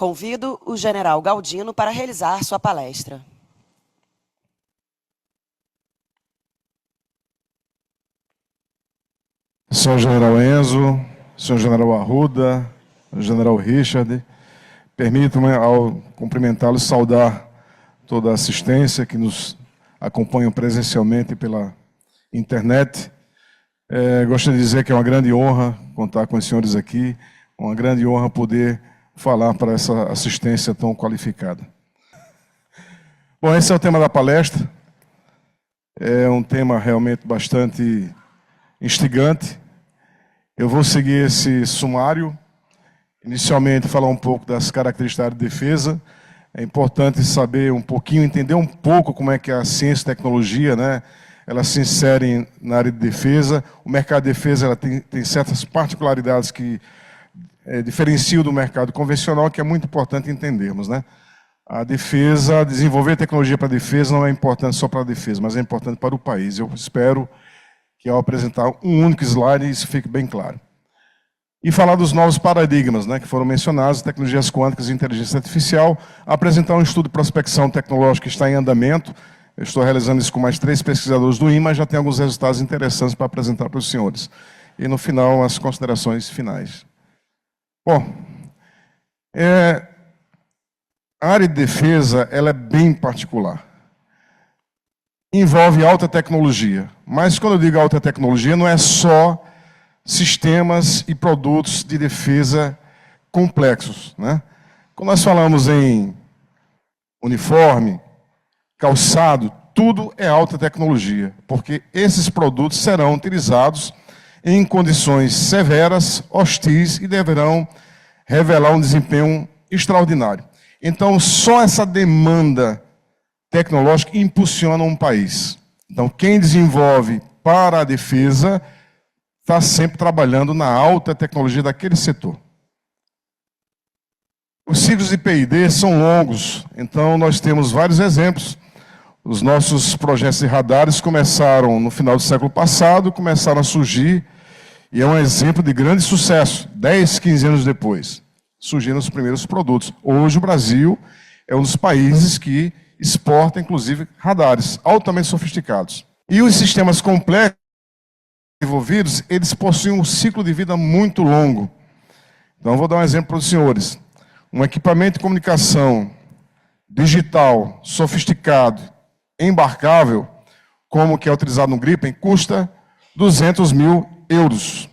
Convido o general Galdino para realizar sua palestra. Senhor General Enzo, senhor General Arruda, General Richard, permitam-me, ao cumprimentá-los, saudar toda a assistência que nos acompanham presencialmente pela internet. Gostaria de dizer que é uma grande honra contar com os senhores aqui, uma grande honra poder falar para essa assistência tão qualificada. Bom, esse é o tema da palestra. É um tema realmente bastante instigante. Eu vou seguir esse sumário. Inicialmente, falar um pouco das características da defesa. É importante saber um pouquinho, entender um pouco como é que a ciência e tecnologia, né, elas se inserem na área de defesa. O mercado de defesa ela tem certas particularidades que diferenciam do mercado convencional, que é muito importante entendermos, né? A defesa, desenvolver tecnologia para a defesa não é importante só para a defesa, mas é importante para o país. Eu espero que ao apresentar um único slide isso fique bem claro. E falar dos novos paradigmas, né, que foram mencionados, tecnologias quânticas e inteligência artificial, apresentar um estudo de prospecção tecnológica que está em andamento. Eu estou realizando isso com mais 3 pesquisadores do IMA, já tem alguns resultados interessantes para apresentar para os senhores. E no final, as considerações finais. Bom, a área de defesa ela é bem particular. Envolve alta tecnologia, mas quando eu digo alta tecnologia, não é só sistemas e produtos de defesa complexos, né? Quando nós falamos em uniforme, calçado, tudo é alta tecnologia, porque esses produtos serão utilizados em condições severas, hostis e deverão revelar um desempenho extraordinário. Então, só essa demanda tecnológica impulsiona um país. Então, quem desenvolve para a defesa está sempre trabalhando na alta tecnologia daquele setor. Os ciclos de P&D são longos, então nós temos vários exemplos. Os nossos projetos de radares começaram no final do século passado, começaram a surgir, e é um exemplo de grande sucesso. 10, 15 anos depois, surgiram os primeiros produtos. Hoje o Brasil é um dos países que exporta, inclusive, radares altamente sofisticados. E os sistemas complexos desenvolvidos, eles possuem um ciclo de vida muito longo. Então, eu vou dar um exemplo para os senhores. Um equipamento de comunicação digital, sofisticado, embarcável, como o que é utilizado no Gripen, custa 200 mil euros.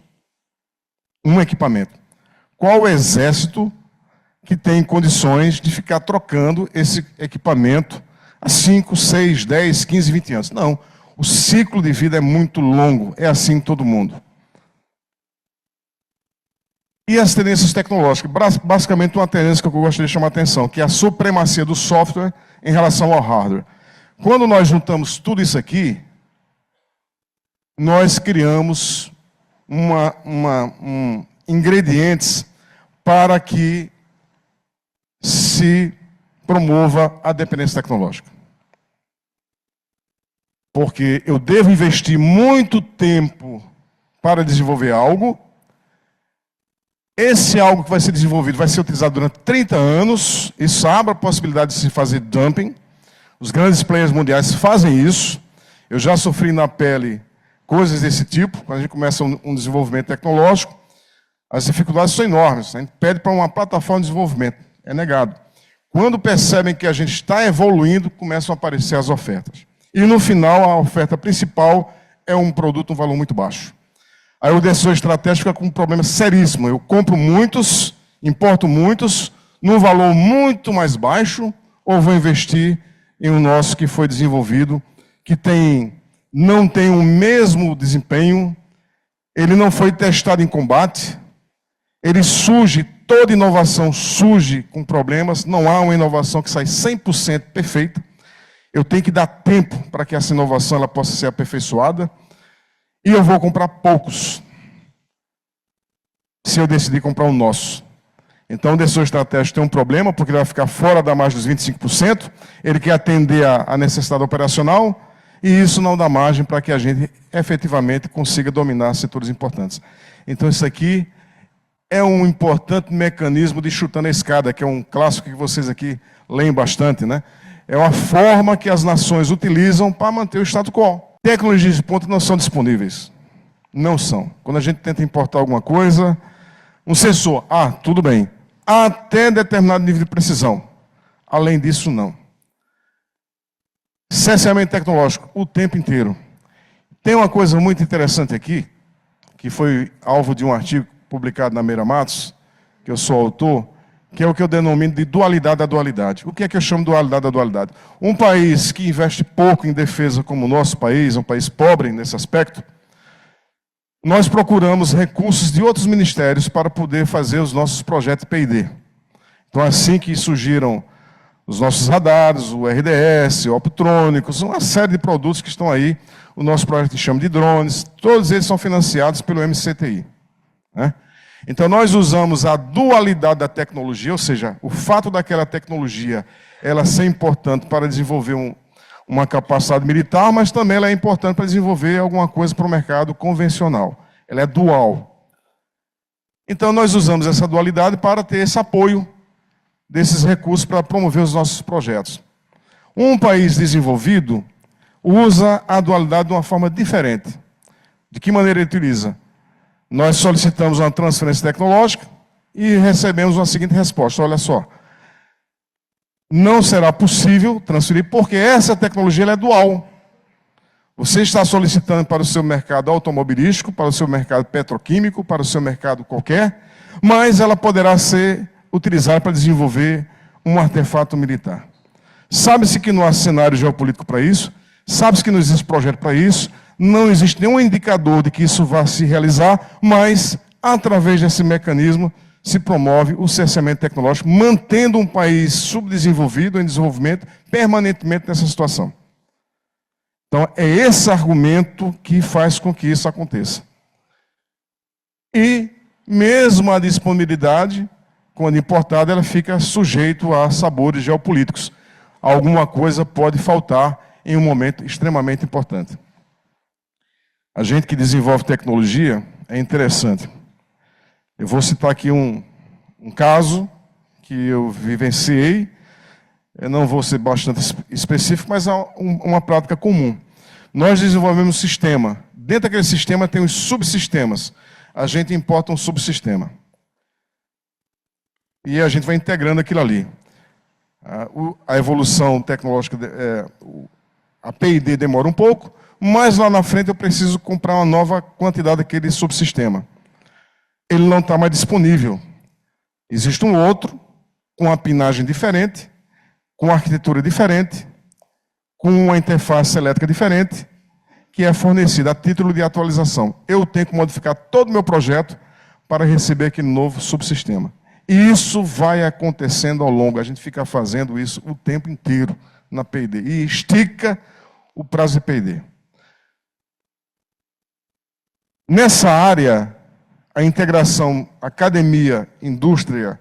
Um equipamento. Qual o exército que tem condições de ficar trocando esse equipamento há 5, 6, 10, 15, 20 anos? Não. O ciclo de vida é muito longo. É assim em todo mundo. E as tendências tecnológicas? Basicamente, uma tendência que eu gostaria de chamar a atenção, que é a supremacia do software em relação ao hardware. Quando nós juntamos tudo isso aqui, nós criamos ingredientes para que se promova a dependência tecnológica. Porque eu devo investir muito tempo para desenvolver algo. Esse algo que vai ser desenvolvido vai ser utilizado durante 30 anos. Isso abre a possibilidade de se fazer dumping. Os grandes players mundiais fazem isso. Eu já sofri na pele coisas desse tipo. Quando a gente começa um desenvolvimento tecnológico, as dificuldades são enormes. A gente pede para uma plataforma de desenvolvimento. É negado. Quando percebem que a gente está evoluindo, começam a aparecer as ofertas. E no final, a oferta principal é um produto, um valor muito baixo. Aí o decisor estratégico fica com um problema seríssimo. Eu compro muitos, importo muitos, num valor muito mais baixo, ou vou investir em um nosso que foi desenvolvido, que não tem o mesmo desempenho, ele não foi testado em combate, ele surge, toda inovação surge com problemas, não há uma inovação que sai 100% perfeita. Eu tenho que dar tempo para que essa inovação ela possa ser aperfeiçoada, e eu vou comprar poucos, se eu decidir comprar o nosso. Então, o decisor estratégico tem um problema, porque ele vai ficar fora da margem dos 25%, ele quer atender a necessidade operacional, e isso não dá margem para que a gente efetivamente consiga dominar setores importantes. Então, isso aqui é um importante mecanismo de chutando a escada, que é um clássico que vocês aqui leem bastante, né? É uma forma que as nações utilizam para manter o status quo. Tecnologias de ponta não são disponíveis. Não são. Quando a gente tenta importar alguma coisa, um sensor, tudo bem. Até determinado nível de precisão. Além disso, não. Cerceamento tecnológico, o tempo inteiro. Tem uma coisa muito interessante aqui, que foi alvo de um artigo publicado na Meira Matos, que eu sou autor, que é o que eu denomino de dualidade da dualidade. O que é que eu chamo de dualidade da dualidade? Um país que investe pouco em defesa como o nosso país, um país pobre nesse aspecto, nós procuramos recursos de outros ministérios para poder fazer os nossos projetos P&D. Então, assim que surgiram os nossos radares, o RDS, o optrônicos, uma série de produtos que estão aí, o nosso projeto que chama de drones, todos eles são financiados pelo MCTI. Né? Então, nós usamos a dualidade da tecnologia, ou seja, o fato daquela tecnologia ela ser importante para desenvolver uma capacidade militar, mas também ela é importante para desenvolver alguma coisa para o mercado convencional. Ela é dual. Então, nós usamos essa dualidade para ter esse apoio desses recursos para promover os nossos projetos. Um país desenvolvido usa a dualidade de uma forma diferente. De que maneira ele utiliza? Nós solicitamos uma transferência tecnológica e recebemos uma seguinte resposta. Olha só, não será possível transferir porque essa tecnologia ela é dual. Você está solicitando para o seu mercado automobilístico, para o seu mercado petroquímico, para o seu mercado qualquer, mas ela poderá ser utilizada para desenvolver um artefato militar. Sabe-se que não há cenário geopolítico para isso, sabe-se que não existe projeto para isso, não existe nenhum indicador de que isso vá se realizar, mas, através desse mecanismo, se promove o cerceamento tecnológico, mantendo um país subdesenvolvido, em desenvolvimento, permanentemente nessa situação. Então, é esse argumento que faz com que isso aconteça. E, mesmo a disponibilidade, quando importada, ela fica sujeita a sabores geopolíticos. Alguma coisa pode faltar em um momento extremamente importante. A gente que desenvolve tecnologia é interessante. Eu vou citar aqui um caso que eu vivenciei. Eu não vou ser bastante específico, mas é uma prática comum. Nós desenvolvemos um sistema. Dentro daquele sistema tem os subsistemas. A gente importa um subsistema. E a gente vai integrando aquilo ali. A evolução tecnológica, a P&D demora um pouco, mas lá na frente eu preciso comprar uma nova quantidade daquele subsistema. Ele não está mais disponível. Existe um outro, com uma pinagem diferente, com uma arquitetura diferente, com uma interface elétrica diferente, que é fornecida a título de atualização. Eu tenho que modificar todo o meu projeto para receber aquele novo subsistema. E isso vai acontecendo ao longo, a gente fica fazendo isso o tempo inteiro na P&D, e estica o prazo de P&D. Nessa área, a integração academia, indústria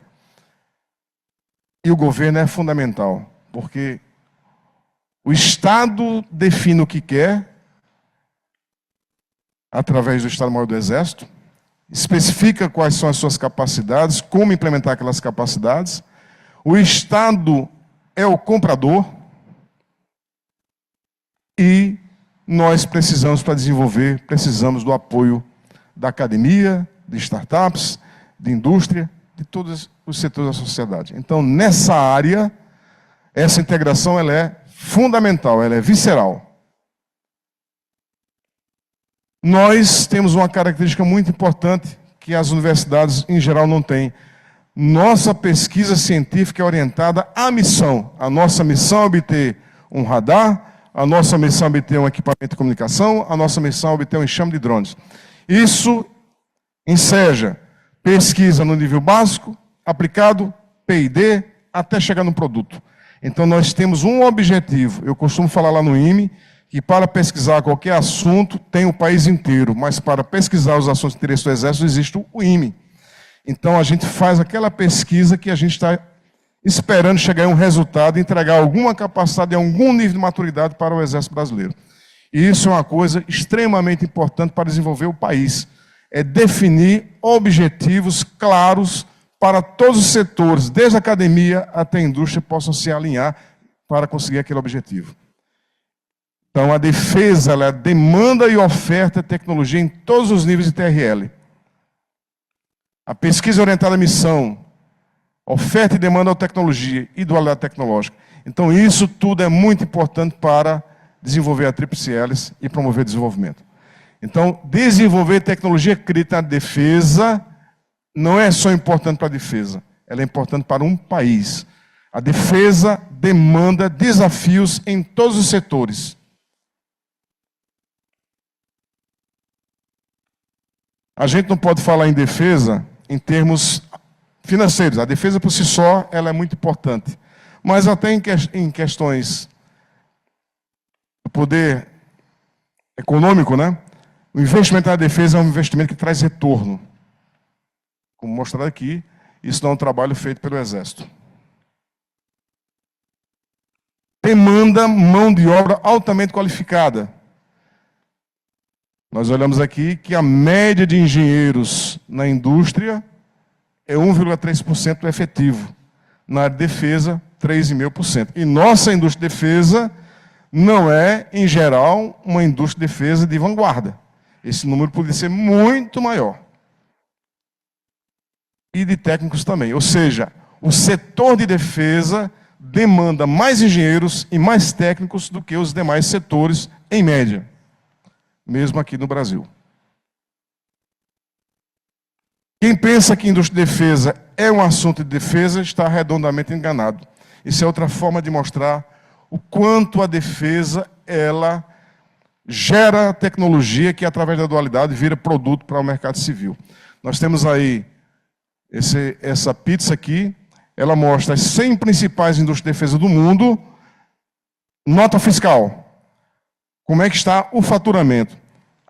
e o governo é fundamental, porque o Estado define o que quer, através do Estado-Maior do Exército, especifica quais são as suas capacidades, como implementar aquelas capacidades. O Estado é o comprador e nós precisamos, para desenvolver, precisamos do apoio da academia, de startups, de indústria, de todos os setores da sociedade. Então, nessa área, essa integração ela é fundamental, ela é visceral. Nós temos uma característica muito importante que as universidades, em geral, não têm. Nossa pesquisa científica é orientada à missão. A nossa missão é obter um radar, a nossa missão é obter um equipamento de comunicação, a nossa missão é obter um enxame de drones. Isso enseja pesquisa no nível básico, aplicado, P&D, até chegar no produto. Então, nós temos um objetivo. Eu costumo falar lá no IME, que para pesquisar qualquer assunto tem o país inteiro, mas para pesquisar os assuntos de interesse do Exército existe o IME. Então a gente faz aquela pesquisa que a gente está esperando chegar a um resultado, entregar alguma capacidade, algum nível de maturidade para o Exército Brasileiro. E isso é uma coisa extremamente importante para desenvolver o país. é definir objetivos claros para todos os setores, desde a academia até a indústria, possam se alinhar para conseguir aquele objetivo. Então, a defesa, ela demanda e oferta tecnologia em todos os níveis de TRL. A pesquisa orientada à missão, oferta e demanda de tecnologia e dualidade tecnológica. Então, isso tudo é muito importante para desenvolver a tríplice hélice e promover desenvolvimento. Então, desenvolver tecnologia crítica na defesa não é só importante para a defesa, ela é importante para um país. A defesa demanda desafios em todos os setores. A gente não pode falar em defesa em termos financeiros. A defesa por si só ela é muito importante. Mas até em questões do poder econômico, né? O investimento na defesa é um investimento que traz retorno. Como mostrado aqui, isso não é um trabalho feito pelo Exército. Demanda mão de obra altamente qualificada. Nós olhamos aqui que a média de engenheiros na indústria é 1,3% do efetivo. Na área de defesa, 3,5%. E nossa indústria de defesa não é, em geral, uma indústria de defesa de vanguarda. Esse número poderia ser muito maior. E de técnicos também. Ou seja, o setor de defesa demanda mais engenheiros e mais técnicos do que os demais setores, em média. Mesmo aqui no Brasil. Quem pensa que indústria de defesa é um assunto de defesa está redondamente enganado. Isso é outra forma de mostrar o quanto a defesa ela gera tecnologia que, através da dualidade, vira produto para o mercado civil. Nós temos aí essa pizza aqui, ela mostra as 100 principais indústrias de defesa do mundo, nota fiscal. Como é que está o faturamento?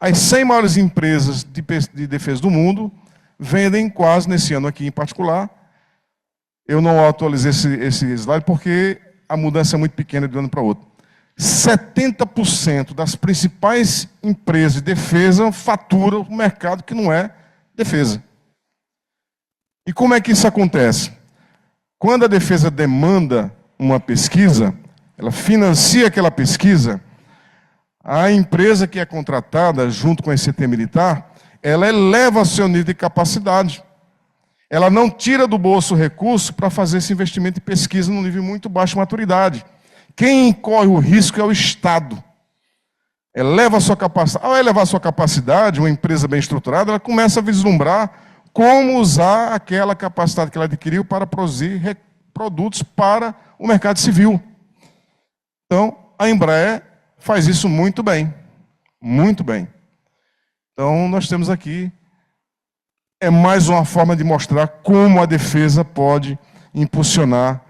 As 100 maiores empresas de defesa do mundo vendem quase, nesse ano aqui em particular, eu não atualizei esse slide porque a mudança é muito pequena de um ano para outro. 70% das principais empresas de defesa faturam o mercado que não é defesa. E como é que isso acontece? Quando a defesa demanda uma pesquisa, ela financia aquela pesquisa, a empresa que é contratada, junto com a ICT Militar, ela eleva seu nível de capacidade. Ela não tira do bolso recurso para fazer esse investimento em pesquisa num nível muito baixo de maturidade. Quem corre o risco é o Estado. Eleva a sua capacidade. Ao elevar a sua capacidade, uma empresa bem estruturada, ela começa a vislumbrar como usar aquela capacidade que ela adquiriu para produzir produtos para o mercado civil. Então, a Embraer faz isso muito bem. Muito bem. Então, nós temos aqui, é mais uma forma de mostrar como a defesa pode impulsionar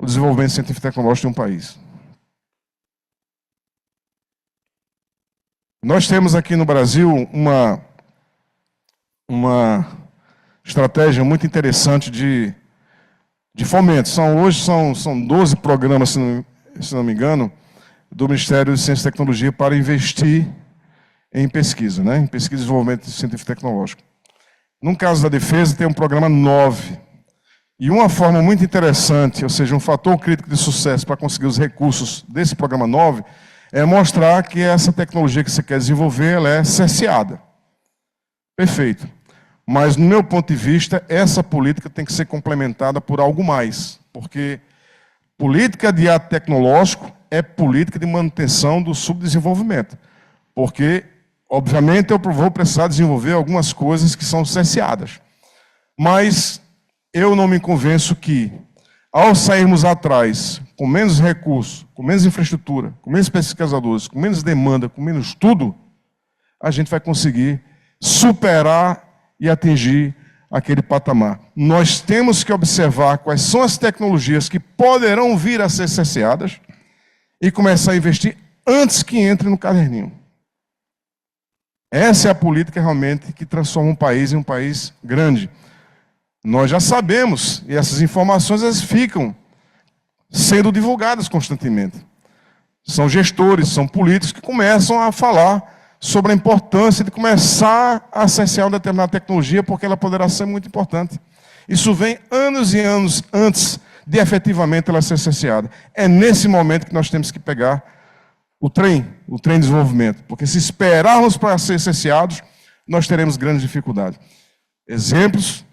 o desenvolvimento científico e tecnológico de um país. Nós temos aqui no Brasil uma estratégia muito interessante de fomento. Hoje são 12 programas, se não me engano, do Ministério de Ciência e Tecnologia para investir em pesquisa, né? Em pesquisa e desenvolvimento científico e tecnológico. No caso da defesa, tem um programa 9. E uma forma muito interessante, ou seja, um fator crítico de sucesso para conseguir os recursos desse programa 9, é mostrar que essa tecnologia que você quer desenvolver, ela é cerceada. Perfeito. Mas, no meu ponto de vista, essa política tem que ser complementada por algo mais. Porque política de ato tecnológico é política de manutenção do subdesenvolvimento. Porque, obviamente, eu vou precisar desenvolver algumas coisas que são cerceadas. Mas eu não me convenço que, ao sairmos atrás, com menos recursos, com menos infraestrutura, com menos pesquisadores, com menos demanda, com menos tudo, a gente vai conseguir superar e atingir aquele patamar. Nós temos que observar quais são as tecnologias que poderão vir a ser cerceadas e começar a investir antes que entre no caderninho. Essa é a política realmente que transforma um país em um país grande. Nós já sabemos, e essas informações elas ficam sendo divulgadas constantemente. São gestores, são políticos que começam a falar sobre a importância de começar a acessar uma determinada tecnologia, porque ela poderá ser muito importante. Isso vem anos e anos antes de efetivamente ela ser acessada. É nesse momento que nós temos que pegar o trem de desenvolvimento, porque se esperarmos para ser acessados, nós teremos grandes dificuldades. Exemplos,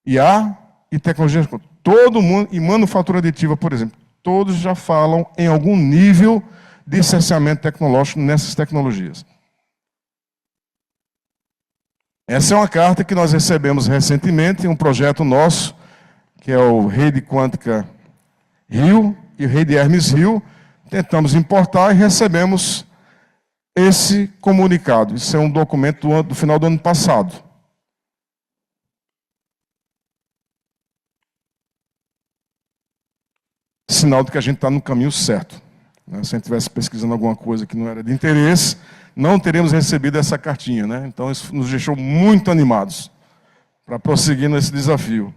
IA e tecnologias, todo mundo, e manufatura aditiva, por exemplo, todos já falam em algum nível de licenciamento tecnológico nessas tecnologias. Essa é uma carta que nós recebemos recentemente, um projeto nosso, que é o Rede Quântica Rio e o Rede Hermes Rio. Tentamos importar e recebemos esse comunicado. Isso é um documento do final do ano passado. Sinal de que a gente está no caminho certo. Se a gente estivesse pesquisando alguma coisa que não era de interesse, não teríamos recebido essa cartinha, né? Então isso nos deixou muito animados para prosseguir nesse desafio.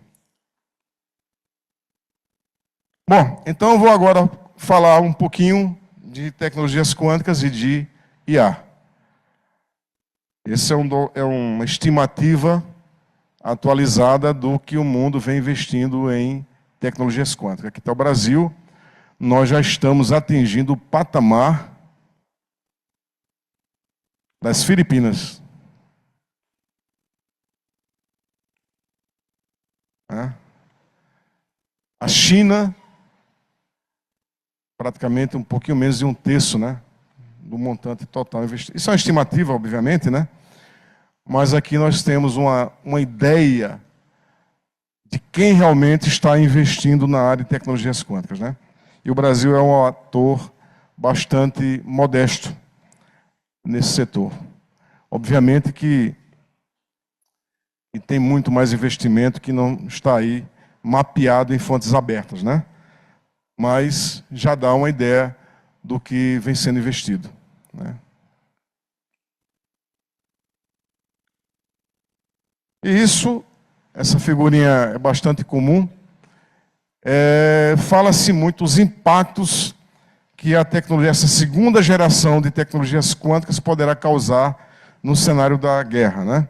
Bom, então eu vou agora falar um pouquinho de tecnologias quânticas e de IA. Essa é uma estimativa atualizada do que o mundo vem investindo em tecnologias quânticas. Aqui está o Brasil, nós já estamos atingindo o patamar das Filipinas. A China, praticamente um pouquinho menos de um terço, né, do montante total investido. Isso é uma estimativa, obviamente, né? Mas aqui nós temos uma ideia de quem realmente está investindo na área de tecnologias quânticas, né? E o Brasil é um ator bastante modesto nesse setor. Obviamente que tem muito mais investimento que não está aí mapeado em fontes abertas, né? Mas já dá uma ideia do que vem sendo investido, né? E isso, essa figurinha é bastante comum. Fala-se muito dos impactos que a tecnologia, essa segunda geração de tecnologias quânticas poderá causar no cenário da guerra, né?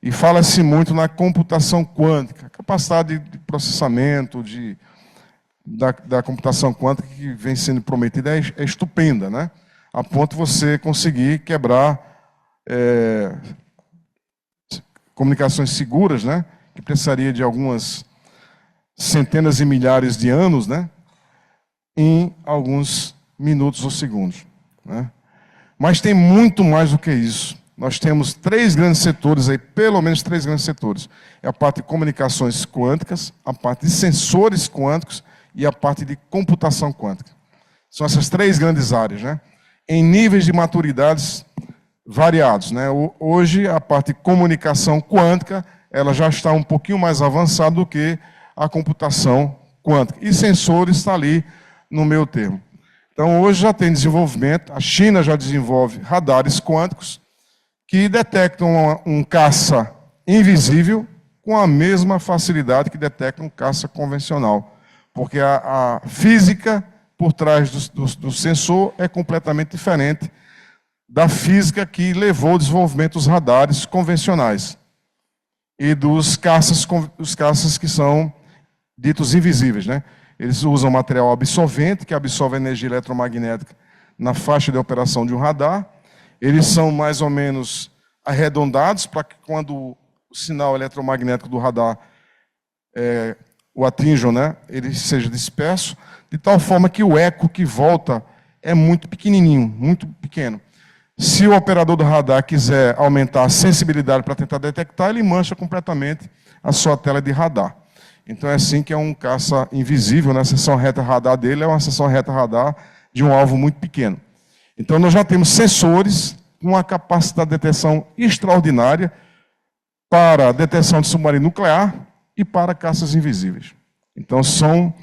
E fala-se muito na computação quântica, a capacidade de processamento da computação quântica que vem sendo prometida é estupenda, né? A ponto de você conseguir quebrar comunicações seguras, né? Que precisaria de algumas centenas e milhares de anos, né? Em alguns minutos ou segundos, né? Mas tem muito mais do que isso. Nós temos três grandes setores aí, pelo menos três grandes setores. É a parte de comunicações quânticas, a parte de sensores quânticos e a parte de computação quântica. São essas três grandes áreas, né? Em níveis de maturidades variados, né? Hoje, a parte de comunicação quântica, ela já está um pouquinho mais avançada do que a computação quântica. E sensores está ali no meio termo. Então, hoje já tem desenvolvimento, a China já desenvolve radares quânticos que detectam um caça invisível com a mesma facilidade que detecta um caça convencional. Porque a física por trás do sensor é completamente diferente da física que levou ao desenvolvimento dos radares convencionais e dos caças que são ditos invisíveis, né? Eles usam material absorvente, que absorve a energia eletromagnética na faixa de operação de um radar. Eles são mais ou menos arredondados para que quando o sinal eletromagnético do radar o atinjam, né, ele seja disperso, de tal forma que o eco que volta é muito pequenininho, muito pequeno. Se o operador do radar quiser aumentar a sensibilidade para tentar detectar, ele mancha completamente a sua tela de radar. Então é assim que é um caça invisível, né? A seção reta radar dele é uma seção reta radar de um alvo muito pequeno. Então nós já temos sensores com uma capacidade de detecção extraordinária para detecção de submarino nuclear e para caças invisíveis. Então são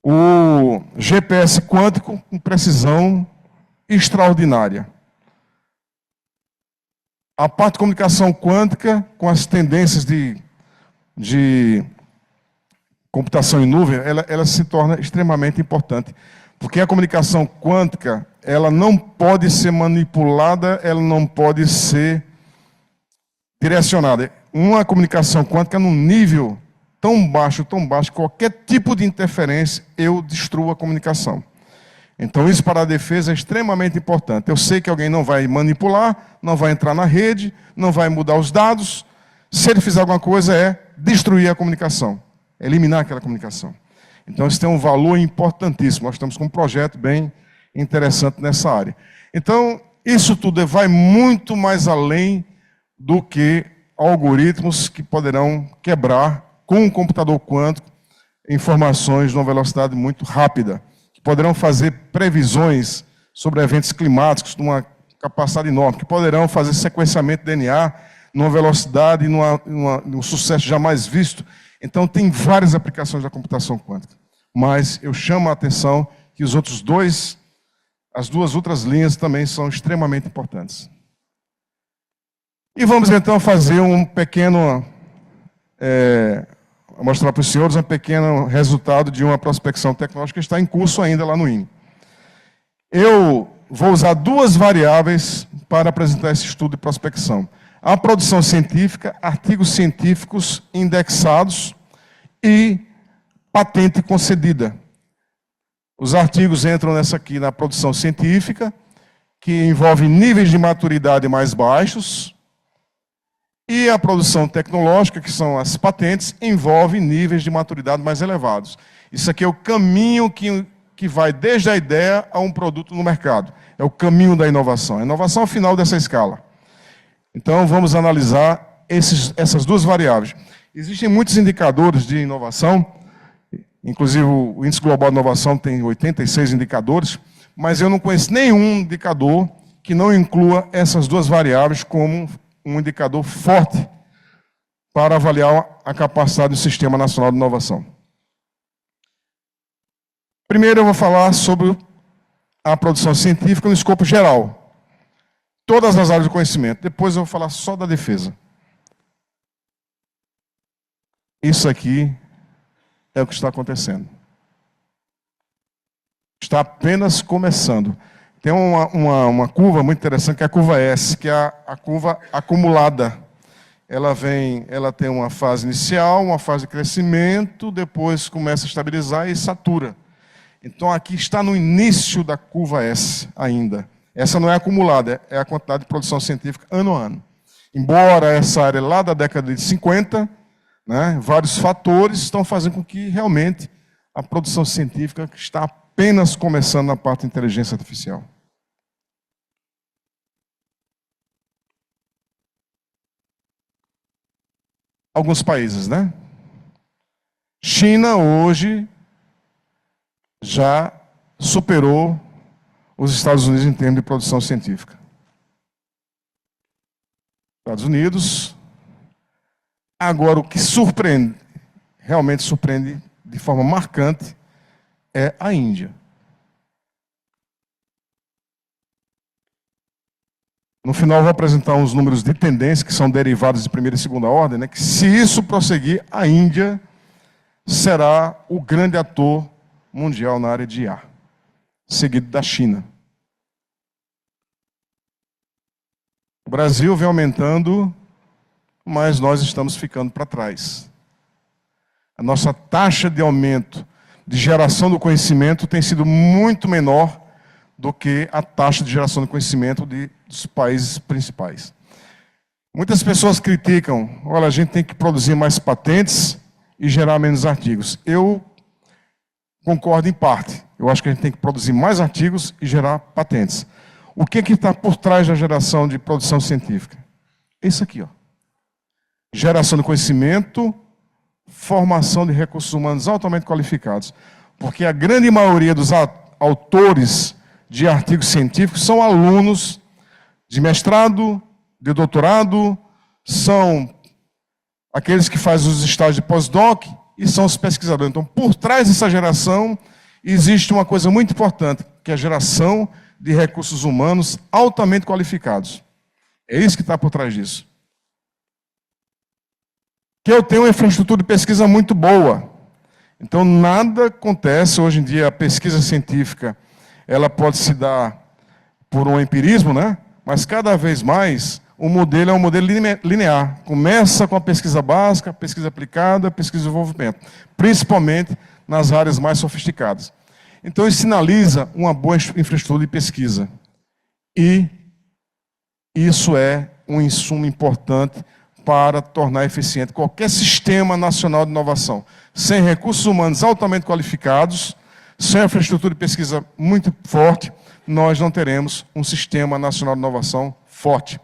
o GPS quântico com precisão extraordinária. A parte de comunicação quântica, com as tendências de computação em nuvem, ela se torna extremamente importante, Porque a comunicação quântica, ela não pode ser manipulada, ela não pode ser direcionada. Uma comunicação quântica num nível tão baixo, qualquer tipo de interferência, eu destruo a comunicação. Então, isso para a defesa é extremamente importante. Eu sei que alguém não vai manipular, não vai entrar na rede, não vai mudar os dados. Se ele fizer alguma coisa, é destruir a comunicação, eliminar aquela comunicação. Então, isso tem um valor importantíssimo. Nós estamos com um projeto bem interessante nessa área. Então, isso tudo vai muito mais além do que algoritmos que poderão quebrar com um computador quântico informações numa velocidade muito rápida, que poderão fazer previsões sobre eventos climáticos numa capacidade enorme, que poderão fazer sequenciamento de DNA numa velocidade e num sucesso jamais visto. Então, tem várias aplicações da computação quântica. Mas eu chamo a atenção que as duas outras linhas também são extremamente importantes. E vamos então fazer um pequeno, mostrar para os senhores um pequeno resultado de uma prospecção tecnológica que está em curso ainda lá no INE. Eu vou usar duas variáveis para apresentar esse estudo de prospecção. A produção científica, artigos científicos indexados e patente concedida. Os artigos entram nessa aqui na produção científica, que envolve níveis de maturidade mais baixos, e a produção tecnológica, que são as patentes, envolve níveis de maturidade mais elevados. Isso aqui é o caminho que vai desde a ideia a um produto no mercado. É o caminho da inovação. A inovação é o final dessa escala. Então, vamos analisar essas duas variáveis. Existem muitos indicadores de inovação, inclusive o Índice Global de Inovação tem 86 indicadores, mas eu não conheço nenhum indicador que não inclua essas duas variáveis como um indicador forte para avaliar a capacidade do Sistema Nacional de Inovação. Primeiro eu vou falar sobre a produção científica no escopo geral. Todas as áreas do conhecimento. Depois eu vou falar só da defesa. Isso aqui é o que está acontecendo. Está apenas começando. Tem uma curva muito interessante, que é a curva S, que é a curva acumulada. Ela tem uma fase inicial, uma fase de crescimento, depois começa a estabilizar e satura. Então, aqui está no início da curva S ainda. Essa não é acumulada, é a quantidade de produção científica ano a ano. Embora essa área lá da década de 50, né, vários fatores estão fazendo com que, realmente, a produção científica está apenas começando na parte de inteligência artificial. Alguns países, né? China, hoje, já superou os Estados Unidos em termos de produção científica. Estados Unidos. Agora, o que surpreende, realmente surpreende de forma marcante, é a Índia. No final, eu vou apresentar uns números de tendência, que são derivados de primeira e segunda ordem, né, que se isso prosseguir, a Índia será o grande ator mundial na área de IA, seguido da China. O Brasil vem aumentando, mas nós estamos ficando para trás. A nossa taxa de aumento de geração do conhecimento tem sido muito menor do que a taxa de geração do conhecimento dos países principais. Muitas pessoas criticam, olha, a gente tem que produzir mais patentes e gerar menos artigos. Eu concordo em parte. Eu acho que a gente tem que produzir mais artigos e gerar patentes. O que está por trás da geração de produção científica? Isso aqui, ó. Geração de conhecimento, formação de recursos humanos altamente qualificados. Porque a grande maioria dos autores de artigos científicos são alunos de mestrado, de doutorado, são aqueles que fazem os estágios de pós-doc e são os pesquisadores. Então, por trás dessa geração, existe uma coisa muito importante, que é a geração de recursos humanos altamente qualificados. É isso que está por trás disso. Que eu tenho uma infraestrutura de pesquisa muito boa. Então, nada acontece hoje em dia. A pesquisa científica ela pode se dar por um empirismo, né? Mas cada vez mais o modelo é um modelo linear. Começa com a pesquisa básica, pesquisa aplicada, pesquisa de desenvolvimento, principalmente nas áreas mais sofisticadas. Então, isso sinaliza uma boa infraestrutura de pesquisa. E isso é um insumo importante para tornar eficiente qualquer sistema nacional de inovação. Sem recursos humanos altamente qualificados, sem infraestrutura de pesquisa muito forte, nós não teremos um sistema nacional de inovação forte.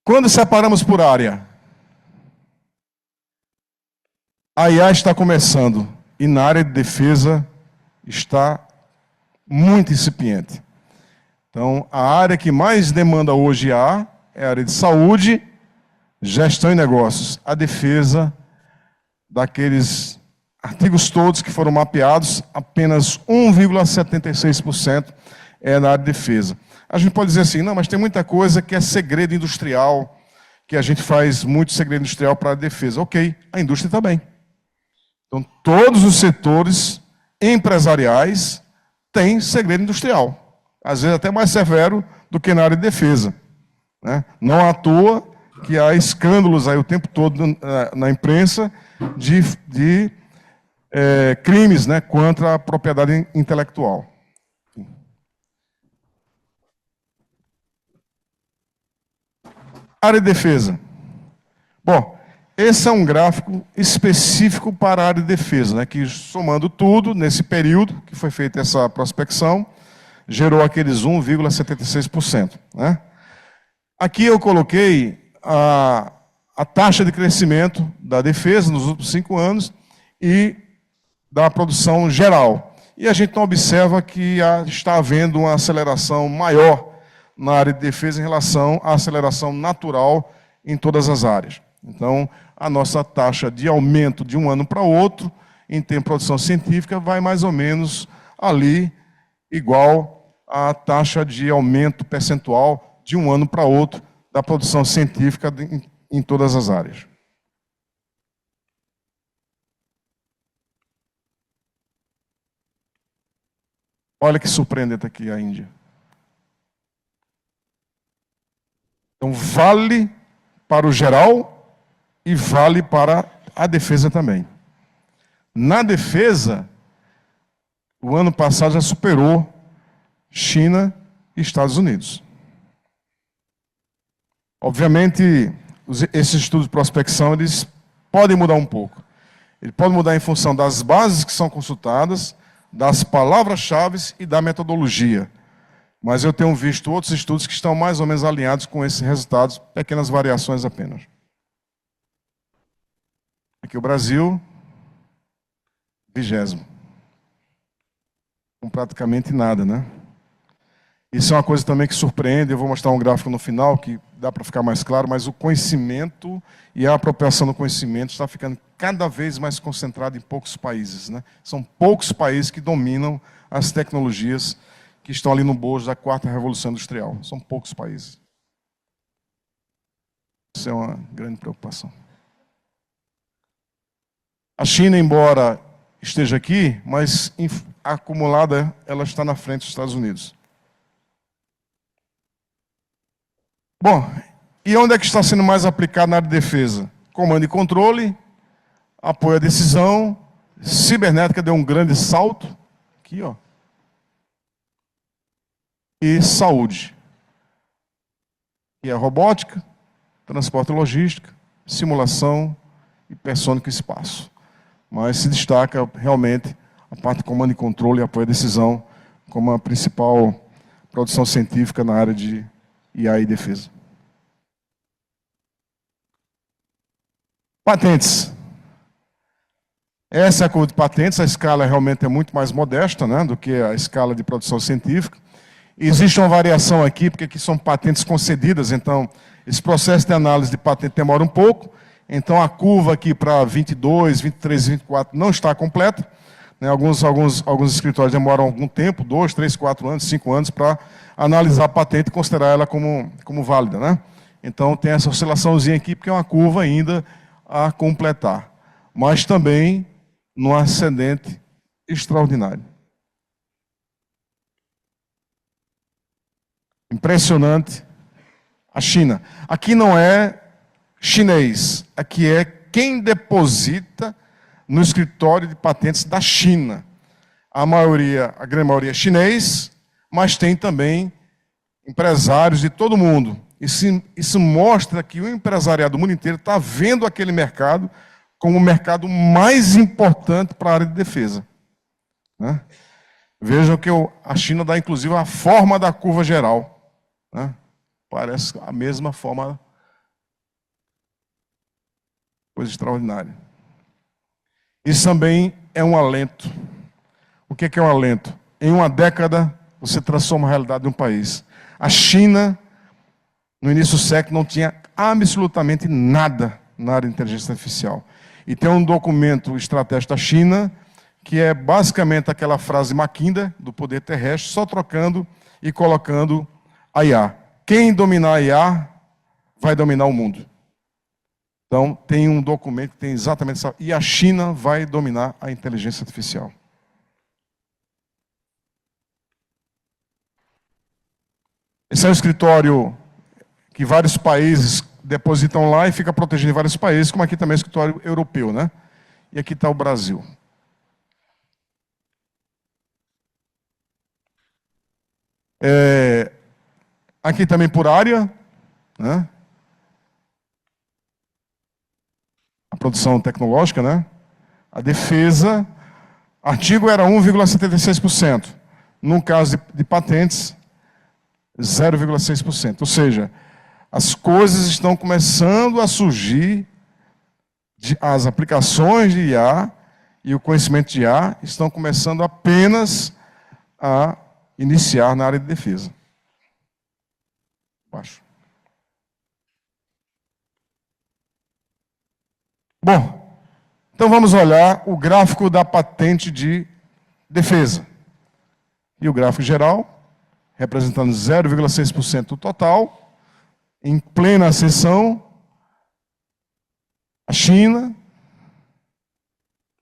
Quando separamos por área, a IA está começando e na área de defesa está muito incipiente. Então, a área que mais demanda hoje IA é a área de saúde, gestão e negócios. A defesa, daqueles artigos todos que foram mapeados, apenas 1,76% é na área de defesa. A gente pode dizer assim, não, mas tem muita coisa que é segredo industrial, que a gente faz muito segredo industrial para a defesa. Ok, a indústria também. Então, todos os setores empresariais têm segredo industrial. Às vezes até mais severo do que na área de defesa, né? Não à toa que há escândalos aí o tempo todo na imprensa de crimes, né, contra a propriedade intelectual. Área de defesa. Bom, esse é um gráfico específico para a área de defesa, né, que somando tudo, nesse período que foi feita essa prospecção, gerou aqueles 1,76%. Né? Aqui eu coloquei a taxa de crescimento da defesa nos últimos 5 anos e da produção geral. E a gente não observa que está havendo uma aceleração maior na área de defesa em relação à aceleração natural em todas as áreas. Então, a nossa taxa de aumento de um ano para outro, em termos de produção científica, vai mais ou menos ali, igual à taxa de aumento percentual de um ano para outro da produção científica em todas as áreas. Olha que surpreendente aqui a Índia. Então, vale para o geral e vale para a defesa também. Na defesa, o ano passado já superou China e Estados Unidos. Obviamente, esses estudos de prospecção, eles podem mudar um pouco. Ele pode mudar em função das bases que são consultadas, das palavras-chave e da metodologia. Mas eu tenho visto outros estudos que estão mais ou menos alinhados com esses resultados, pequenas variações apenas. Aqui o Brasil, 20º. Com praticamente nada, né? Isso é uma coisa também que surpreende, eu vou mostrar um gráfico no final que dá para ficar mais claro, mas o conhecimento e a apropriação do conhecimento está ficando cada vez mais concentrado em poucos países, né? São poucos países que dominam as tecnologias que estão ali no bojo da 4ª Revolução Industrial. São poucos países. Isso é uma grande preocupação. A China, embora esteja aqui, mas acumulada, ela está na frente dos Estados Unidos. Bom, e onde é que está sendo mais aplicado na área de defesa? Comando e controle, apoio à decisão, cibernética deu um grande salto, aqui, ó. E saúde. E a robótica, transporte e logística, simulação, hipersônico e espaço. Mas se destaca realmente a parte de comando e controle e apoio à decisão como a principal produção científica na área de IA e defesa. Patentes. Essa é a curva de patentes, a escala realmente é muito mais modesta, né, do que a escala de produção científica. Existe uma variação aqui, porque aqui são patentes concedidas, então esse processo de análise de patente demora um pouco. Então, a curva aqui para 22, 23 e 24 não está completa. Né? Alguns escritórios demoram algum tempo, 2, 3, 4 anos, 5 anos, para analisar a patente e considerar ela como válida. Né? Então tem essa oscilaçãozinha aqui, porque é uma curva ainda a completar. Mas também num ascendente extraordinário. Impressionante. A China. Aqui não é chinês, aqui é quem deposita no escritório de patentes da China. A grande maioria é chinês, mas tem também empresários de todo mundo. Isso mostra que o empresariado do mundo inteiro está vendo aquele mercado como o mercado mais importante para a área de defesa. Né? Vejam que a China dá, inclusive, a forma da curva geral. Né? Parece a mesma forma. Coisa extraordinária. Isso também é um alento. O que é um alento? Em uma década, você transforma a realidade de um país. A China, no início do século, não tinha absolutamente nada na área de inteligência artificial. E tem um documento estratégico da China, que é basicamente aquela frase Mackinder, do poder terrestre, só trocando e colocando a IA. Quem dominar a IA vai dominar o mundo. Então, tem um documento que tem exatamente essa... E a China vai dominar a inteligência artificial. Esse é um escritório que vários países depositam lá e fica protegido em vários países, como aqui também é o escritório europeu, né? E aqui está o Brasil. Aqui também por área, né? A produção tecnológica, né? A defesa, artigo era 1,76%. No caso de patentes, 0,6%. Ou seja, as coisas estão começando a surgir, as aplicações de IA e o conhecimento de IA estão começando apenas a iniciar na área de defesa. Baixo. Bom, então vamos olhar o gráfico da patente de defesa. E o gráfico geral, representando 0,6% do total, em plena ascensão, a China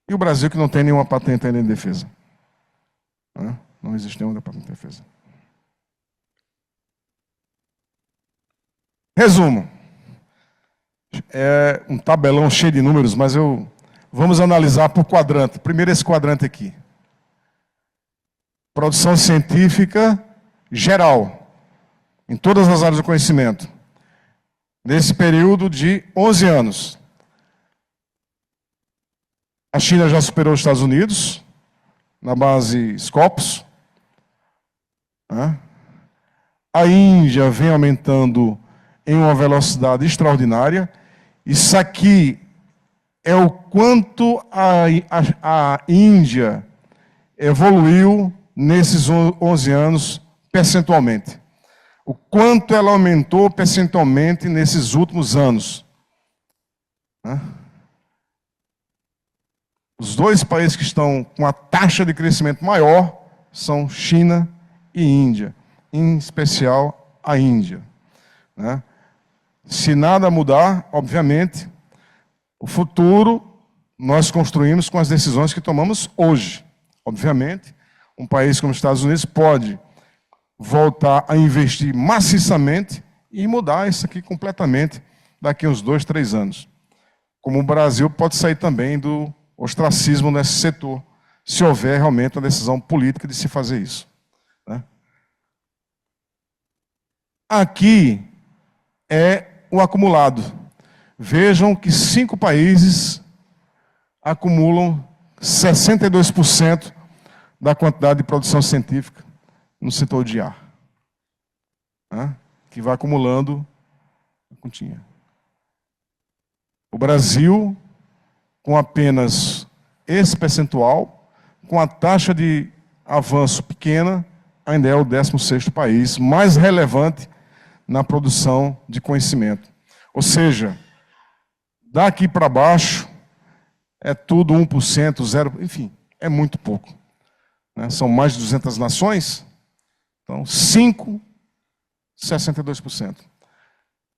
e o Brasil, que não tem nenhuma patente ainda em defesa. Não existe nenhuma patente em defesa. Resumo. É um tabelão cheio de números, mas vamos analisar por quadrante. Primeiro esse quadrante aqui. Produção científica geral, em todas as áreas do conhecimento. Nesse período de 11 anos. A China já superou os Estados Unidos, na base Scopus. A Índia vem aumentando em uma velocidade extraordinária. Isso aqui é o quanto a Índia evoluiu nesses 11 anos percentualmente. O quanto ela aumentou percentualmente nesses últimos anos. Os dois países que estão com a taxa de crescimento maior são China e Índia, em especial a Índia. Se nada mudar, obviamente, o futuro nós construímos com as decisões que tomamos hoje. Obviamente, um país como os Estados Unidos pode voltar a investir maciçamente e mudar isso aqui completamente daqui a uns 2, 3 anos. Como o Brasil pode sair também do ostracismo nesse setor, se houver realmente uma decisão política de se fazer isso. Aqui é o acumulado. Vejam que 5 países acumulam 62% da quantidade de produção científica no setor de IA. Que vai acumulando a continha. O Brasil, com apenas esse percentual, com a taxa de avanço pequena, ainda é o 16º país mais relevante na produção de conhecimento. Ou seja, daqui para baixo, é tudo 1%, 0%, enfim, é muito pouco. São mais de 200 nações, então 5, 62%.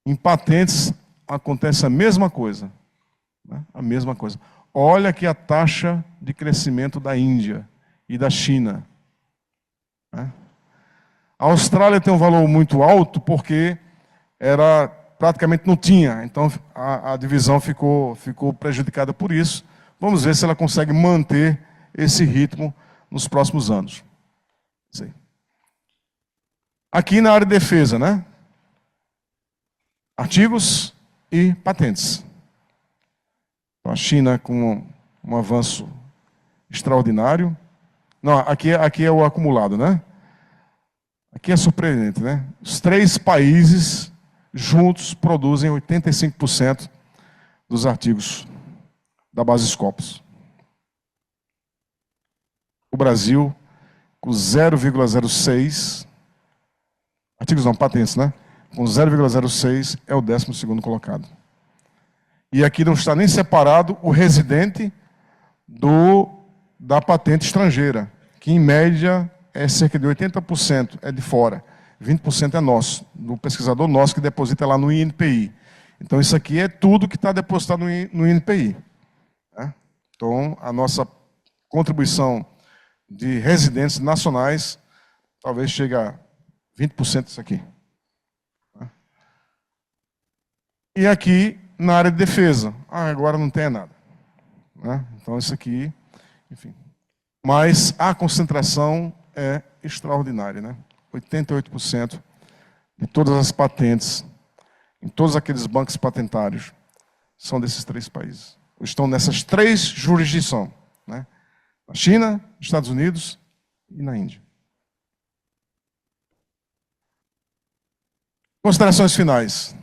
Em patentes, acontece a mesma coisa. Né? A mesma coisa. Olha aqui a taxa de crescimento da Índia e da China. Né? A Austrália tem um valor muito alto porque praticamente não tinha. Então, a divisão ficou prejudicada por isso. Vamos ver se ela consegue manter esse ritmo nos próximos anos. Aqui na área de defesa, né? Artigos e patentes. Então, a China com um avanço extraordinário. Não, aqui é o acumulado, né? Aqui é surpreendente, né? Os 3 países juntos produzem 85% dos artigos da base Scopus. O Brasil, com 0,06, artigos não, patentes, né? Com 0,06 é o 12º colocado. E aqui não está nem separado o residente da patente estrangeira, que em média é cerca de 80% é de fora, 20% é nosso, do pesquisador nosso que deposita lá no INPI. Então isso aqui é tudo que está depositado no INPI. Né? Então a nossa contribuição de residentes nacionais talvez chegue a 20% disso aqui. E aqui na área de defesa, agora não tem nada. Né? Então isso aqui, enfim. Mas a concentração é extraordinária, né? 88% de todas as patentes, em todos aqueles bancos patentários, são desses 3 países. Estão nessas 3 jurisdições, né? Na China, nos Estados Unidos e na Índia. Considerações finais.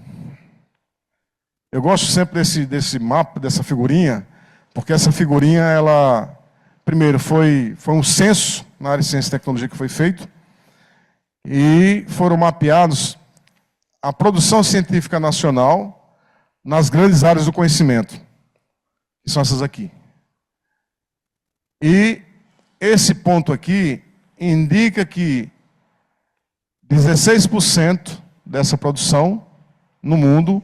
Eu gosto sempre desse mapa, dessa figurinha, porque essa figurinha, ela, primeiro, foi um censo na área de ciência e tecnologia que foi feito, e foram mapeados a produção científica nacional nas grandes áreas do conhecimento, que são essas aqui. E esse ponto aqui indica que 16% dessa produção no mundo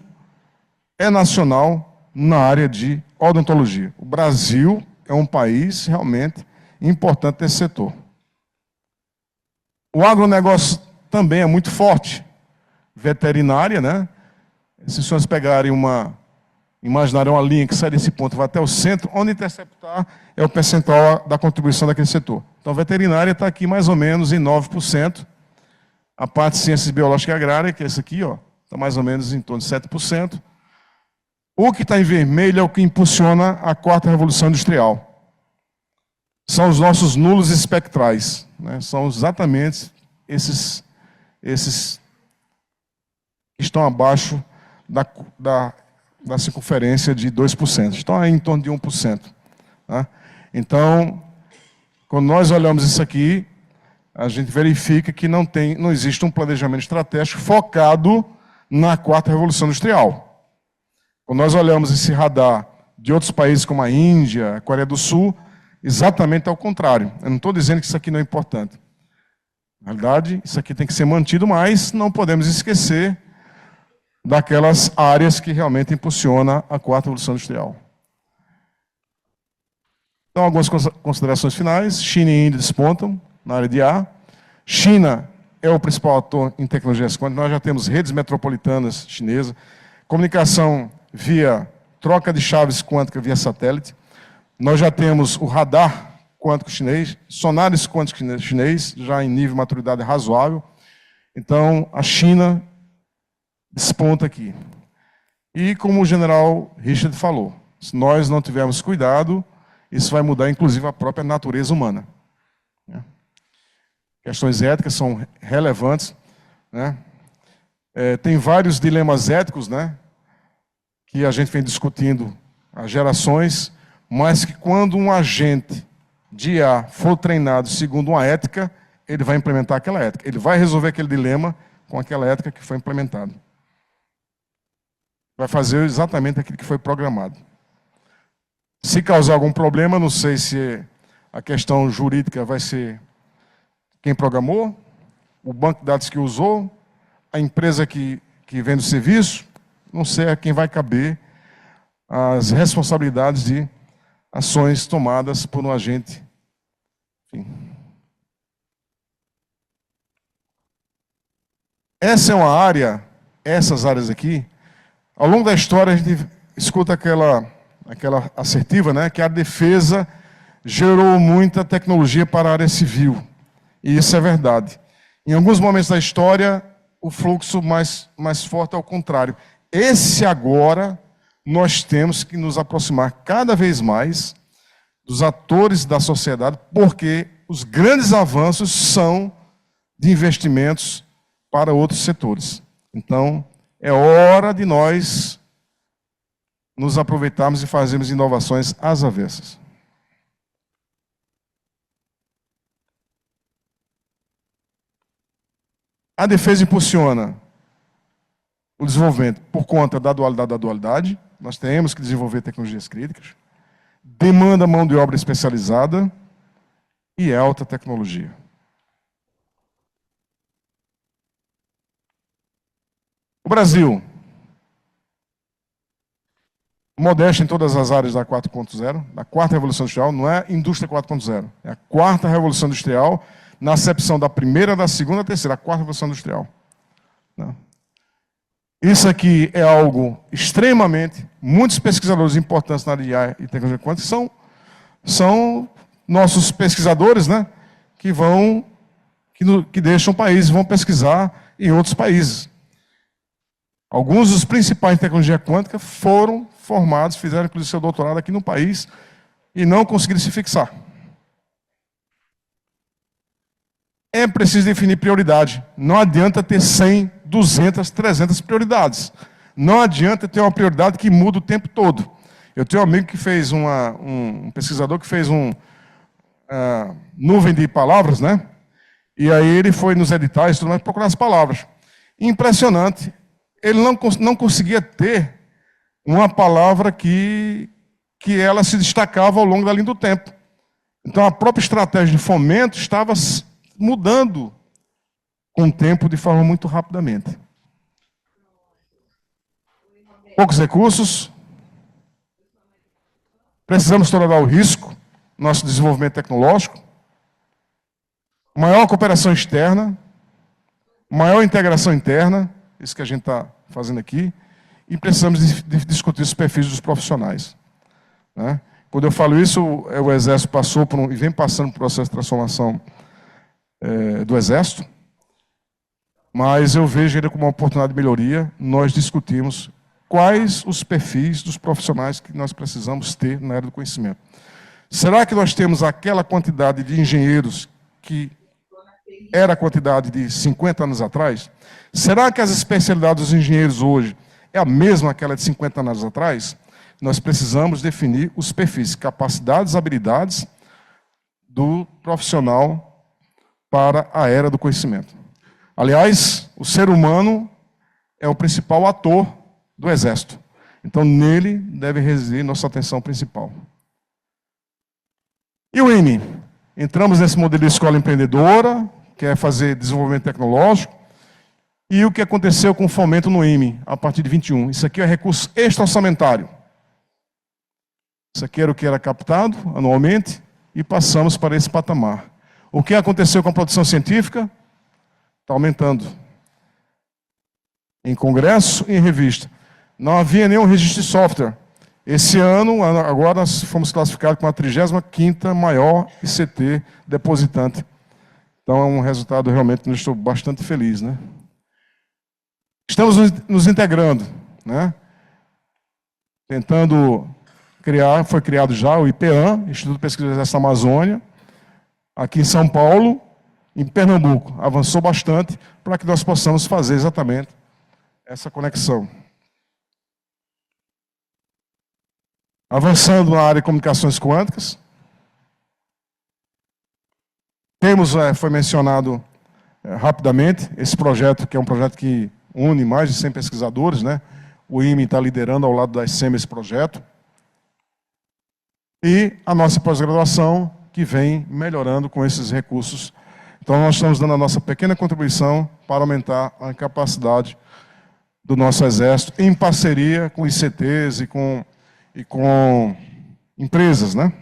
é nacional na área de odontologia. O Brasil é um país realmente importante nesse setor. O agronegócio também é muito forte. Veterinária, né? Se os senhores pegarem imaginarem uma linha que sai desse ponto e vai até o centro, onde interceptar é o percentual da contribuição daquele setor. Então, a veterinária está aqui mais ou menos em 9%. A parte de ciências biológicas e agrária, que é essa aqui, está mais ou menos em torno de 7%. O que está em vermelho é o que impulsiona a 4ª Revolução Industrial. São os nossos nulos espectrais. Né? São exatamente esses que estão abaixo da circunferência de 2%. Estão aí em torno de 1%. Tá? Então, quando nós olhamos isso aqui, a gente verifica que não existe um planejamento estratégico focado na 4ª Revolução Industrial. Quando nós olhamos esse radar de outros países como a Índia, a Coreia do Sul, exatamente ao contrário. Eu não estou dizendo que isso aqui não é importante. Na verdade, isso aqui tem que ser mantido, mas não podemos esquecer daquelas áreas que realmente impulsionam a 4ª Revolução Industrial. Então, algumas considerações finais. China e Índia despontam na área de A. China é o principal ator em tecnologias quânticas. Nós já temos redes metropolitanas chinesas, comunicação via troca de chaves quântica via satélite. Nós já temos o radar quântico chinês, sonares quânticos chinês, já em nível de maturidade razoável. Então, a China desponta aqui. E como o general Richard falou, se nós não tivermos cuidado, isso vai mudar, inclusive, a própria natureza humana. Questões éticas são relevantes. Né? Tem vários dilemas éticos, né, que a gente vem discutindo há gerações, mas que quando um agente de IA for treinado segundo uma ética, ele vai implementar aquela ética. Ele vai resolver aquele dilema com aquela ética que foi implementada. Vai fazer exatamente aquilo que foi programado. Se causar algum problema, não sei se a questão jurídica vai ser quem programou, o banco de dados que usou, a empresa que que vende o serviço, não sei a quem vai caber as responsabilidades de ações tomadas por um agente. Enfim. Essa é uma área, essas áreas aqui, ao longo da história a gente escuta aquela assertiva, né, que a defesa gerou muita tecnologia para a área civil. E isso é verdade. Em alguns momentos da história, o fluxo mais forte é o contrário. Esse agora, nós temos que nos aproximar cada vez mais dos atores da sociedade, porque os grandes avanços são de investimentos para outros setores. Então, é hora de nós nos aproveitarmos e fazermos inovações às avessas. A defesa impulsiona o desenvolvimento por conta da dualidade. Nós temos que desenvolver tecnologias críticas, demanda mão de obra especializada e alta tecnologia. O Brasil, modesto em todas as áreas da 4.0, da quarta revolução industrial, não é indústria 4.0, é a quarta revolução industrial, na acepção da primeira, da segunda, da terceira, a quarta revolução industrial. Isso aqui é algo extremamente, muitos pesquisadores importantes na área de IA e tecnologia quântica são nossos pesquisadores, né, que deixam o país, vão pesquisar em outros países. Alguns dos principais em tecnologia quântica foram formados, fizeram inclusive seu doutorado aqui no país e não conseguiram se fixar. É preciso definir prioridade. Não adianta ter 100, 200, 300 prioridades. Não adianta ter uma prioridade que muda o tempo todo. Eu tenho um amigo que fez um pesquisador que fez nuvem de palavras, né? E aí ele foi nos editais e tudo mais procurar as palavras. Impressionante. Ele não conseguia ter uma palavra que ela se destacava ao longo da linha do tempo. Então, a própria estratégia de fomento estava mudando com o tempo de forma muito rapidamente. Poucos recursos. Precisamos tolerar o risco, nosso desenvolvimento tecnológico. Maior cooperação externa. Maior integração interna. Isso que a gente está fazendo aqui, e precisamos discutir os perfis dos profissionais. Né? Quando eu falo isso, o Exército passou e vem passando por um processo de transformação do Exército, mas eu vejo ele como uma oportunidade de melhoria. Nós discutimos quais os perfis dos profissionais que nós precisamos ter na área do conhecimento. Será que nós temos aquela quantidade de engenheiros que era a quantidade de 50 anos atrás? Será que as especialidades dos engenheiros hoje é a mesma aquela de 50 anos atrás? Nós precisamos definir os perfis, capacidades, habilidades do profissional para a era do conhecimento. Aliás, o ser humano é o principal ator do Exército. Então, nele deve residir nossa atenção principal. E o IME? Entramos nesse modelo de escola empreendedora, que é fazer desenvolvimento tecnológico, e o que aconteceu com o fomento no IME, a partir de 21. Isso aqui é recurso extra-orçamentário. Isso aqui era o que era captado anualmente, e passamos para esse patamar. O que aconteceu com a produção científica? Está aumentando. Em congresso e em revista. Não havia nenhum registro de software. Esse ano, agora nós fomos classificados com a 35ª maior ICT depositante. Então é um resultado realmente que eu estou bastante feliz, né? Estamos nos integrando, né? Tentando criar, foi criado já o IPEAM, Instituto de Pesquisa do Exército da Amazônia, aqui em São Paulo, em Pernambuco. Avançou bastante para que nós possamos fazer exatamente essa conexão. Avançando na área de comunicações quânticas. Temos, foi mencionado rapidamente, esse projeto, que é um projeto que une mais de 100 pesquisadores, né? O IME está liderando ao lado da SEM esse projeto. E a nossa pós-graduação, que vem melhorando com esses recursos. Então, nós estamos dando a nossa pequena contribuição para aumentar a capacidade do nosso Exército, em parceria com ICTs e com empresas, né?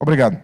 Obrigado.